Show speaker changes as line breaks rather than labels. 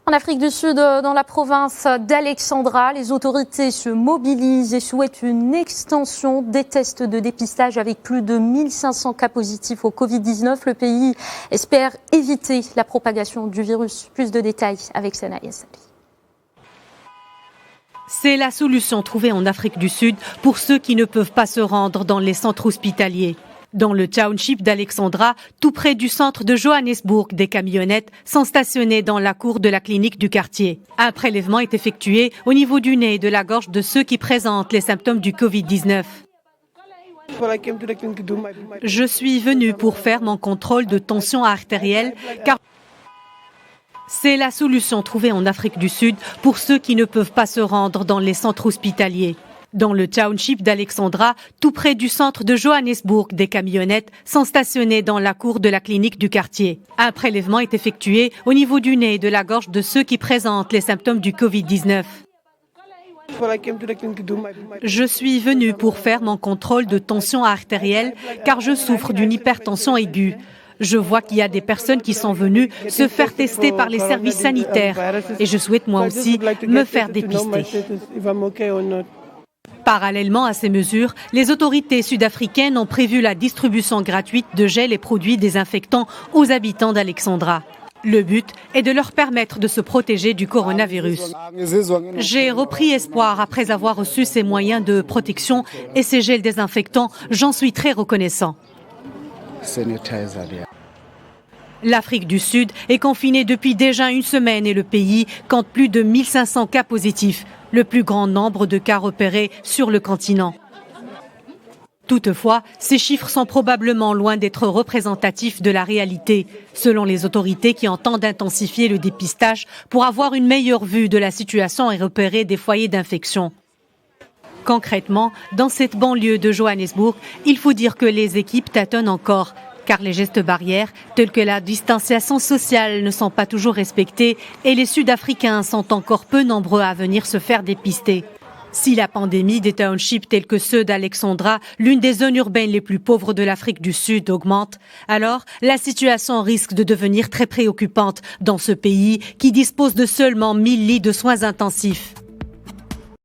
En Afrique du Sud, dans la province d'Alexandra, les autorités se mobilisent et souhaitent une extension des tests de dépistage avec plus de 1500 cas positifs au Covid-19. Le pays espère éviter la propagation du virus. Plus de détails avec Sena Yassali.
C'est la solution trouvée en Afrique du Sud pour ceux qui ne peuvent pas se rendre dans les centres hospitaliers. Dans le township d'Alexandra, tout près du centre de Johannesburg, des camionnettes sont stationnées dans la cour de la clinique du quartier. Un prélèvement est effectué au niveau du nez et de la gorge de ceux qui présentent les symptômes du Covid-19. Je suis venu pour faire mon contrôle de tension artérielle car c'est la solution trouvée en Afrique du Sud pour ceux qui ne peuvent pas se rendre dans les centres hospitaliers. Dans le township d'Alexandra, tout près du centre de Johannesburg, des camionnettes sont stationnées dans la cour de la clinique du quartier. Un prélèvement est effectué au niveau du nez et de la gorge de ceux qui présentent les symptômes du Covid-19. Je suis venu pour faire mon contrôle de tension artérielle car je souffre d'une hypertension aiguë. Je vois qu'il y a des personnes qui sont venues se faire tester par les services sanitaires et je souhaite moi aussi me faire dépister. Parallèlement à ces mesures, les autorités sud-africaines ont prévu la distribution gratuite de gel et produits désinfectants aux habitants d'Alexandra. Le but est de leur permettre de se protéger du coronavirus. J'ai repris espoir après avoir reçu ces moyens de protection et ces gels désinfectants. J'en suis très reconnaissant. L'Afrique du Sud est confinée depuis déjà une semaine et le pays compte plus de 1500 cas positifs, le plus grand nombre de cas repérés sur le continent. Toutefois, ces chiffres sont probablement loin d'être représentatifs de la réalité, selon les autorités qui entendent intensifier le dépistage pour avoir une meilleure vue de la situation et repérer des foyers d'infection. Concrètement, dans cette banlieue de Johannesburg, il faut dire que les équipes tâtonnent encore, car les gestes barrières, tels que la distanciation sociale, ne sont pas toujours respectés et les Sud-Africains sont encore peu nombreux à venir se faire dépister. Si la pandémie des townships tels que ceux d'Alexandra, l'une des zones urbaines les plus pauvres de l'Afrique du Sud, augmente, alors la situation risque de devenir très préoccupante dans ce pays qui dispose de seulement 1000 lits de soins intensifs.